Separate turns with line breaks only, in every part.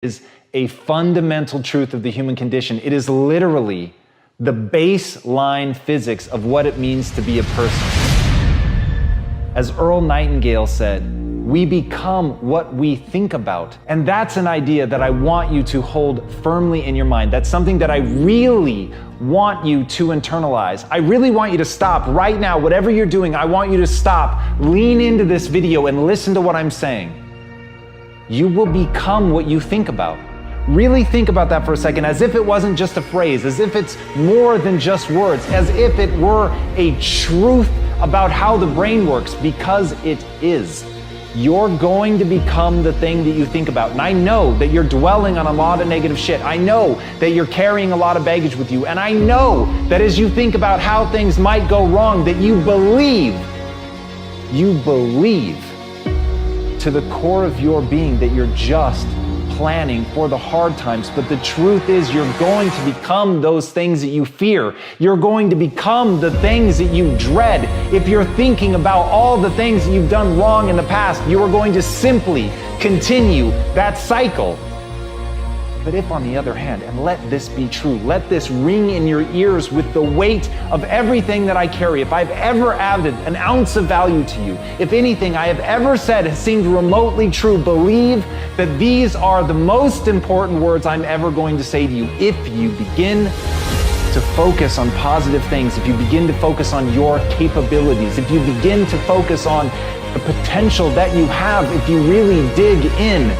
is a fundamental truth of the human condition. It is literally the baseline physics of what it means to be a person. As Earl Nightingale said, we become what we think about. And that's an idea that I want you to hold firmly in your mind. That's something that I really want you to internalize. I really want you to stop right now, whatever you're doing, I want you to stop, lean into this video and listen to what I'm saying. You will become what you think about. Really think about that for a second, as if it wasn't just a phrase, as if it's more than just words, as if it were a truth about how the brain works, because it is. You're going to become the thing that you think about. And I know that you're dwelling on a lot of negative shit. I know that you're carrying a lot of baggage with you. And I know that as you think about how things might go wrong, that you believe to the core of your being that you're just planning for the hard times. But the truth is, you're going to become those things that you fear. You're going to become the things that you dread. If you're thinking about all the things that you've done wrong in the past, you are going to simply continue that cycle. But if, on the other hand, and let this be true, let this ring in your ears with the weight of everything that I carry, if I've ever added an ounce of value to you, if anything I have ever said has seemed remotely true, believe that these are the most important words I'm ever going to say to you. If you begin to focus on positive things, if you begin to focus on your capabilities, if you begin to focus on the potential that you have, if you really dig in,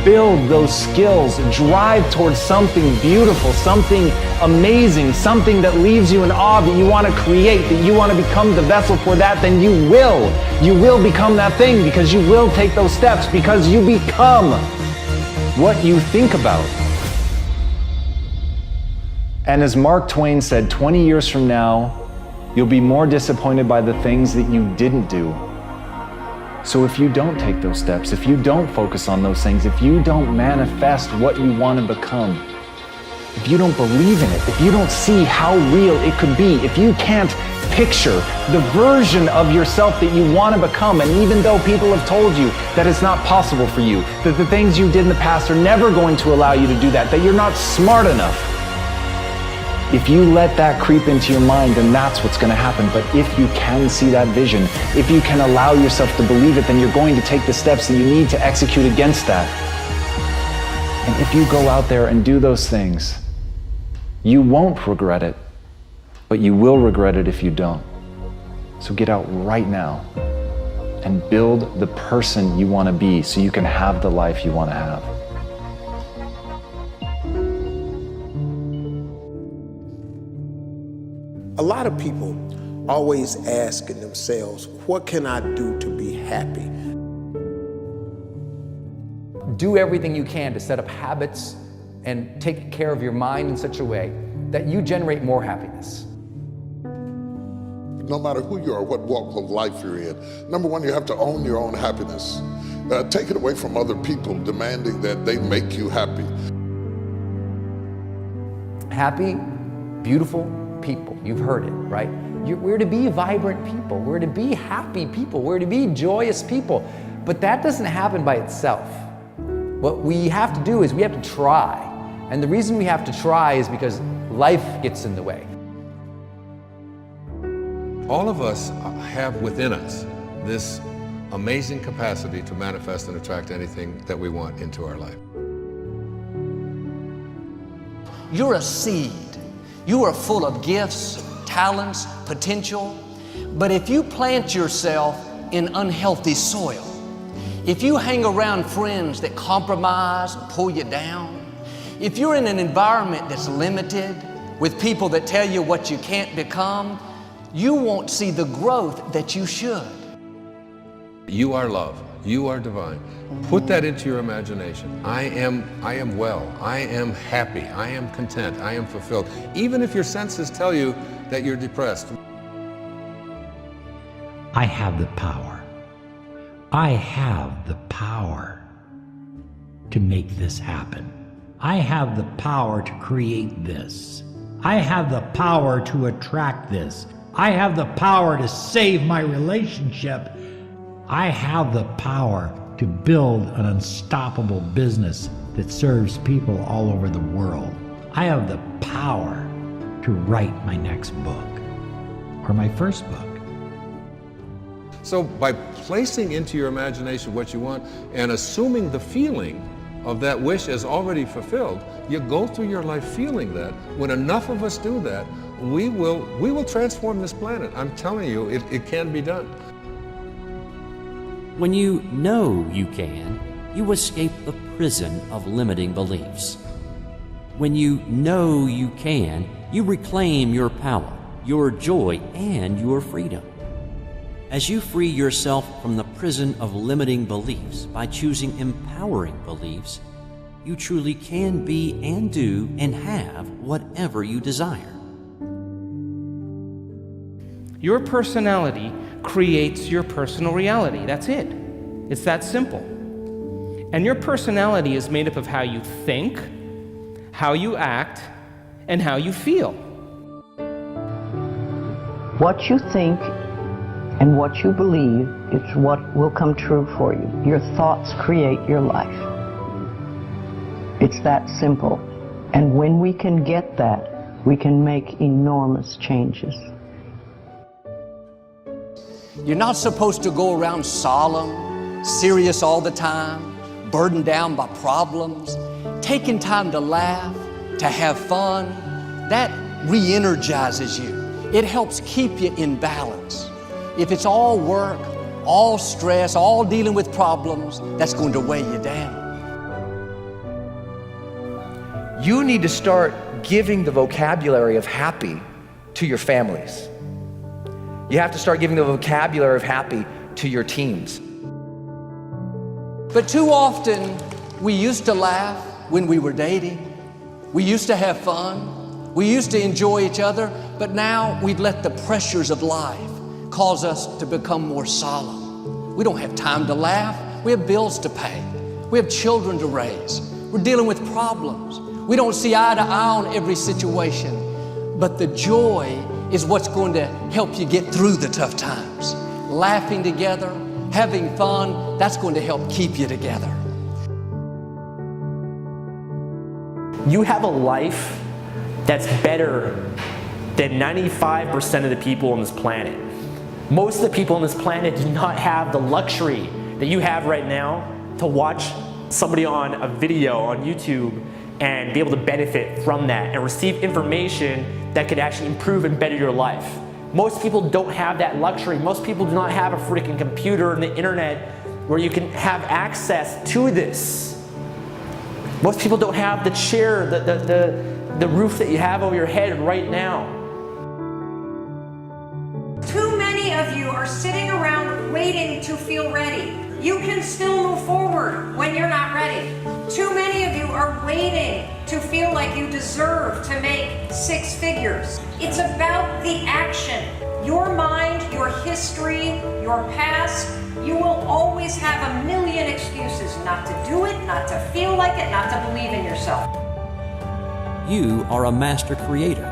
build those skills, drive towards something beautiful, something amazing, something that leaves you in awe, that you want to create, that you want to become the vessel for that, then you will become that thing, because you will take those steps, because you become what you think about. And as Mark Twain said, 20 years from now, you'll be more disappointed by the things that you didn't do. So if you don't take those steps, if you don't focus on those things, if you don't manifest what you want to become, if you don't believe in it, if you don't see how real it could be, if you can't picture the version of yourself that you want to become, and even though people have told you that it's not possible for you, that the things you did in the past are never going to allow you to do that, that you're not smart enough, if you let that creep into your mind, then that's what's going to happen. But if you can see that vision, if you can allow yourself to believe it, then you're going to take the steps that you need to execute against that. And if you go out there and do those things, you won't regret it, but you will regret it if you don't. So get out right now and build the person you want to be so you can have the life you want to have.
A lot of people always asking themselves, what can I do to be happy?
Do everything you can to set up habits and take care of your mind in such a way that you generate more happiness.
No matter who you are, what walk of life you're in, number one, you have to own your own happiness. Take it away from other people demanding that they make you happy.
Happy, beautiful people. You've heard it, right? We're to be vibrant people. We're to be happy people. We're to be joyous people. But that doesn't happen by itself. What we have to do is we have to try. And the reason we have to try is because life gets in the way.
All of us have within us this amazing capacity to manifest and attract anything that we want into our life.
You're a seed. You are full of gifts, talents, potential. But if you plant yourself in unhealthy soil, if you hang around friends that compromise and pull you down, if you're in an environment that's limited with people that tell you what you can't become, you won't see the growth that you should.
You are love. You are divine. Put that into your imagination. I am well. I am happy. I am content. I am fulfilled. Even if your senses tell you that you're depressed.
I have the power. I have the power to make this happen. I have the power to create this. I have the power to attract this. I have the power to save my relationship. I have the power to build an unstoppable business. that serves people all over the world. I have the power to write my next book or my first book.
So by placing into your imagination what you want and assuming the feeling of that wish as already fulfilled, you go through your life feeling that. When enough of us do that, we will transform this planet. I'm telling you, it can be done.
When you know you can, you escape the prison of limiting beliefs. When you know you can, you reclaim your power, your joy, and your freedom. As you free yourself from the prison of limiting beliefs by choosing empowering beliefs, you truly can be and do and have whatever you desire.
Your personality creates your personal reality. That's it. It's that simple. And your personality is made up of how you think, how you act, and how you feel.
What you think and what you believe is what will come true for you. Your thoughts create your life. It's that simple. And when we can get that, we can make enormous changes.
You're not supposed to go around solemn, serious all the time, burdened down by problems. Taking time to laugh, to have fun, that re-energizes you. It helps keep you in balance. If it's all work, all stress, all dealing with problems, that's going to weigh you down.
You need to start giving the vocabulary of happy to your families. You have to start giving the vocabulary of happy to your teams.
But too often, we used to laugh when we were dating. We used to have fun. We used to enjoy each other, but now we've let the pressures of life cause us to become more solemn. We don't have time to laugh. We have bills to pay. We have children to raise. We're dealing with problems. We don't see eye to eye on every situation, but the joy is what's going to help you get through the tough times. Laughing together, having fun, that's going to help keep you together.
You have a life that's better than 95% of the people on this planet. Most of the people on this planet do not have the luxury that you have right now to watch somebody on a video on YouTube and be able to benefit from that and receive information that could actually improve and better your life. Most people don't have that luxury. Most people do not have a freaking computer and the internet where you can have access to this. Most people don't have the chair, the roof that you have over your head right now.
Too many of you are sitting around waiting to feel ready. You can still move forward when you're not ready. Too many of you are waiting to feel like you deserve to make 6 figures. It's about the action. Your mind, your history, your past, you will always have a million excuses not to do it, not to feel like it, not to believe in yourself.
You are a master creator,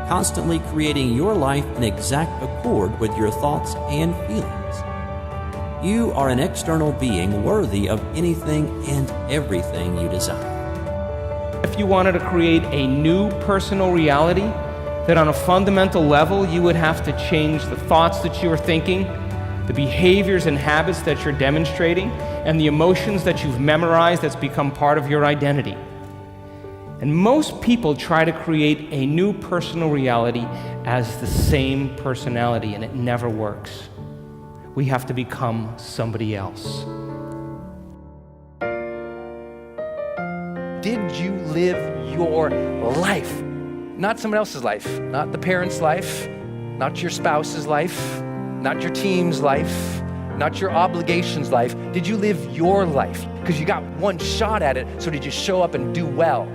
constantly creating your life in exact accord with your thoughts and feelings. You are an external being worthy of anything and everything you desire.
If you wanted to create a new personal reality, that on a fundamental level you would have to change the thoughts that you are thinking, the behaviors and habits that you're demonstrating, and the emotions that you've memorized that's become part of your identity. And most people try to create a new personal reality as the same personality, and it never works. We have to become somebody else.
Did you live your life? Not someone else's life, not the parent's life, not your spouse's life, not your team's life, not your obligations life. Did you live your life? Because you got one shot at it, so did you show up and do well?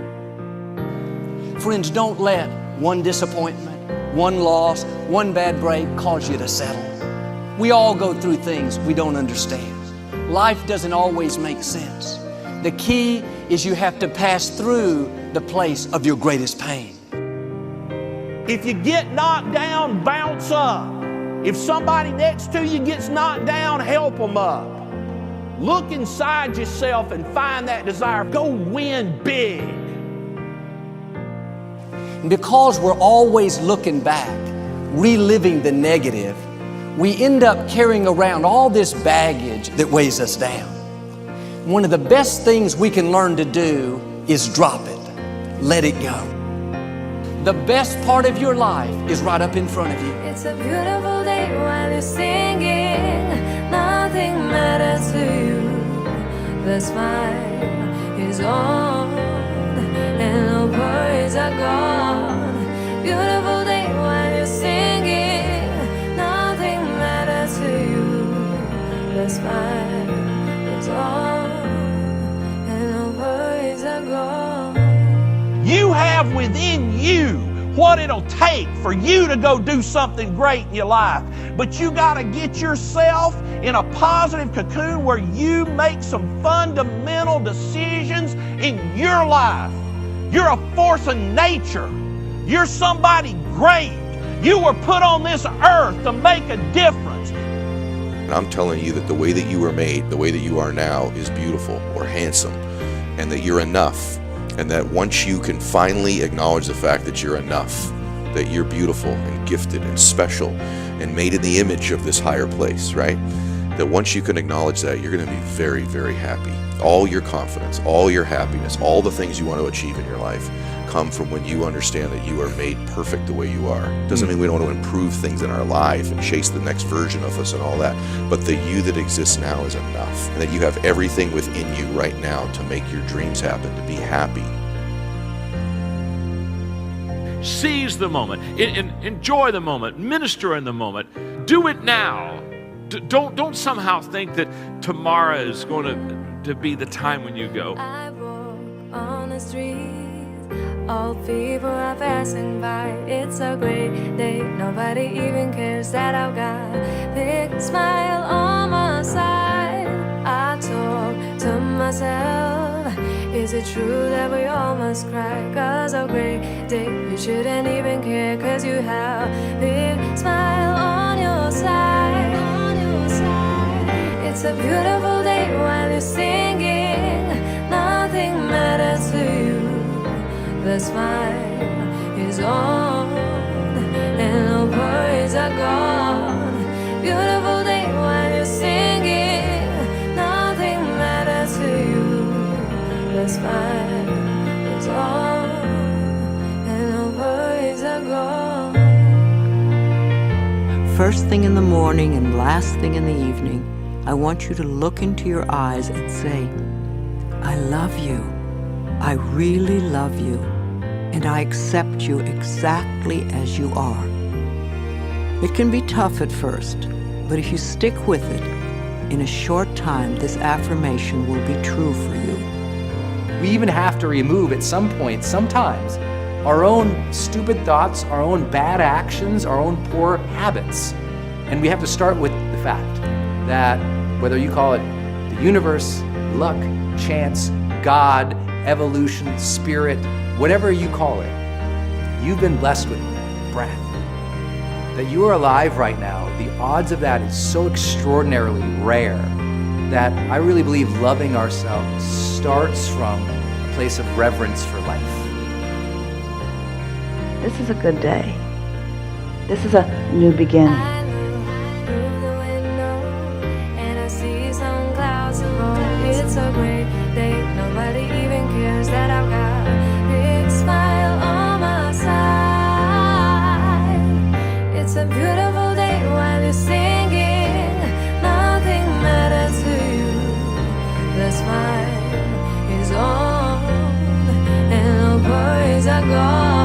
Friends, don't let one disappointment, one loss, one bad break cause you to settle. We all go through things we don't understand. Life doesn't always make sense. The key is you have to pass through the place of your greatest pain.
If you get knocked down, bounce up. If somebody next to you gets knocked down, help them up. Look inside yourself and find that desire. Go win big.
Because we're always looking back, reliving the negative, we end up carrying around all this baggage that weighs us down. One of the best things we can learn to do is drop it. Let it go. The best part of your life is right up in front of you.
It's a beautiful day while you're singing. Nothing matters to you. The smile is on and no worries are gone. Beautiful day while you're singing. Nothing matters to you. The smile is on and no worries are gone.
You have within you what it'll take for you to go do something great in your life. But you got to get yourself in a positive cocoon where you make some fundamental decisions in your life. You're a force of nature. You're somebody great. You were put on this earth to make a difference.
And I'm telling you that the way that you were made, the way that you are now, is beautiful or handsome, and that you're enough. And that once you can finally acknowledge the fact that you're enough, that you're beautiful and gifted and special and made in the image of this higher place, right? That once you can acknowledge that, you're going to be very, very happy. All your confidence, all your happiness, all the things you want to achieve in your life come from when you understand that you are made perfect the way you are. Doesn't mean we don't want to improve things in our life and chase the next version of us and all that, but the you that exists now is enough, and that you have everything within you right now to make your dreams happen, to be happy.
Seize the moment, enjoy the moment, minister in the moment. Do it now. Don't somehow think that tomorrow is going to be the time when you go.
I walk on the street. All people are passing by. It's a great day. Nobody even cares that I've got a big smile on my side. I talk to myself. Is it true that we all must cry? 'Cause a great day, you shouldn't even care. 'Cause you have a big smile on your side. It's a beautiful day while you're singing. Nothing matters to you. The smile is on and no worries are gone. Beautiful day while you're singing. Nothing matters to you. The smile is on and no worries are gone.
First thing in the morning and last thing in the evening, I want you to look into your eyes and say, I love you. I really love you, and I accept you exactly as you are. It can be tough at first, but if you stick with it, in a short time, this affirmation will be true for you.
We even have to remove at some point, sometimes, our own stupid thoughts, our own bad actions, our own poor habits. And we have to start with the fact that whether you call it the universe, luck, chance, God, evolution, spirit, whatever you call it, you've been blessed with breath. That you are alive right now, the odds of that is so extraordinarily rare that I really believe loving ourselves starts from a place of reverence for life.
This is a good day. This is a new beginning.
It's a great day. Nobody even cares that I've got a big smile on my side. It's a beautiful day while you're singing. Nothing matters to you. The smile is on and no worries are gone.